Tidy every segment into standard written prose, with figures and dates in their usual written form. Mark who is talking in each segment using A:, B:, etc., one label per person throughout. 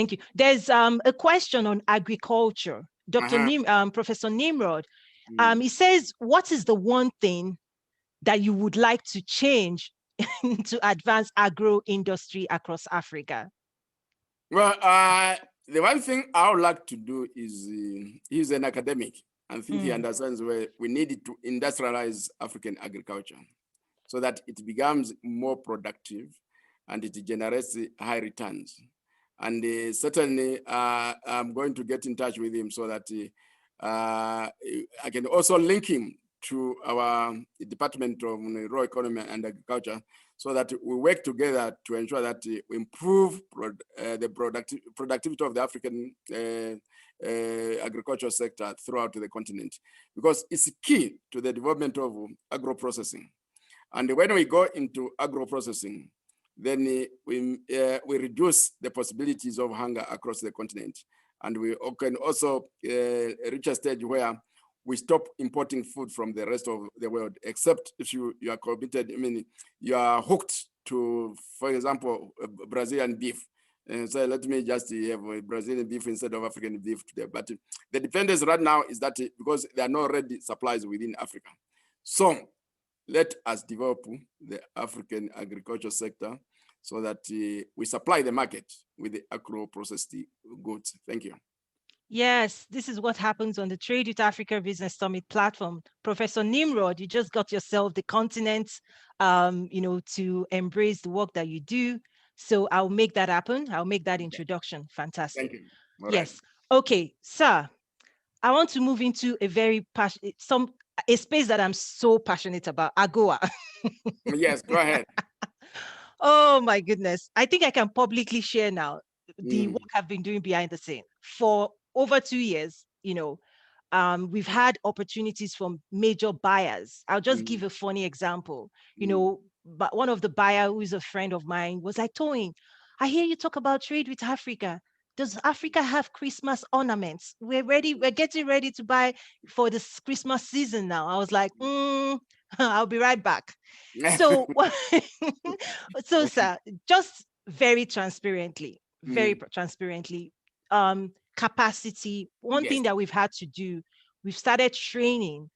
A: Thank you. There's a question on agriculture.
B: Uh-huh.
A: Professor Nimrod,
B: Mm.
A: he says, what is the one thing that you would like to change to advance agro industry across Africa?
B: Well, the one thing I would like to do is he's an academic. I think he
A: Mm,
B: understands where we need to industrialize African agriculture so that it becomes more productive and it generates high returns. And certainly, I'm going to get in touch with him so that I can also link him to our Department of Rural Economy and Agriculture so that we work together to ensure that we improve the productivity of the African agricultural sector throughout the continent, because it's key to the development of agro-processing. And when we go into agro-processing, then we reduce the possibilities of hunger across the continent. And we can also reach a stage where we stop importing food from the rest of the world, except if you are committed, I mean, you are hooked to, for example, Brazilian beef. And so let me just have Brazilian beef instead of African beef today. But the dependence right now is that because there are no ready supplies within Africa. So let us develop the African agriculture sector so that we supply the market with the agro-processed goods. Thank you.
A: yes, this is what happens on the Trade with Africa Business Summit platform. Professor Nimrod, you just got yourself the continent, to embrace the work that you do. So I'll make that happen. I'll make that introduction.
B: Thank
A: Fantastic.
B: you. All right.
A: Yes. Okay, sir. I want to move into a space that I'm so passionate about, AGOA.
B: Yes, go ahead.
A: Oh my goodness. I think I can publicly share now the
B: Mm.
A: work I've been doing behind the scene for over 2 years. We've had opportunities from major buyers. I'll just
B: Mm.
A: give a funny example.
B: Mm.
A: But one of the buyer who is a friend of mine was like, Toyin, I hear you talk about trade with Africa. Does Africa have Christmas ornaments? We're ready. We're getting ready to buy for this Christmas season now. I was like, I'll be right back. So, so sir, just very
B: Mm.
A: transparently, capacity. One
B: Yes.
A: thing that we've had to do, we've started training,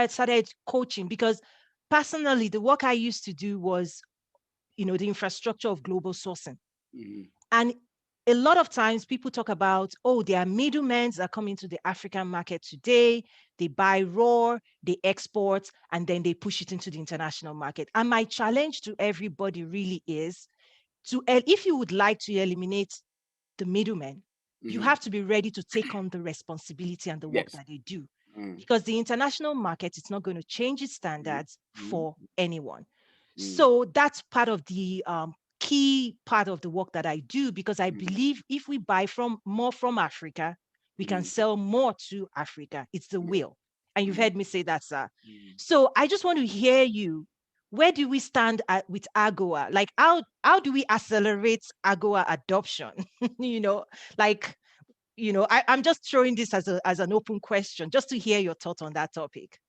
A: started coaching, because personally, the work I used to do was, the infrastructure of global sourcing.
B: Mm.
A: And a lot of times people talk about, oh, there are middlemen that come into the African market today. They buy raw, they export, and then they push it into the international market. And my challenge to everybody really is if you would like to eliminate the middlemen, you
B: Mm.
A: have to be ready to take on the responsibility and the work
B: Yes.
A: that they do.
B: Mm.
A: Because the international market is not going to change its
B: Mm.
A: standards
B: Mm.
A: for anyone.
B: Mm.
A: So that's part of the key part of the work that I do, because I
B: Mm.
A: believe if we buy more from Africa, we can
B: Mm.
A: sell more to Africa. It's the
B: Yes.
A: will. And you've
B: Mm.
A: heard me say that, sir.
B: Mm.
A: So I just want to hear you. Where do we stand with AGOA? Like, how do we accelerate AGOA adoption? you know, I'm just throwing this as an open question, just to hear your thoughts on that topic.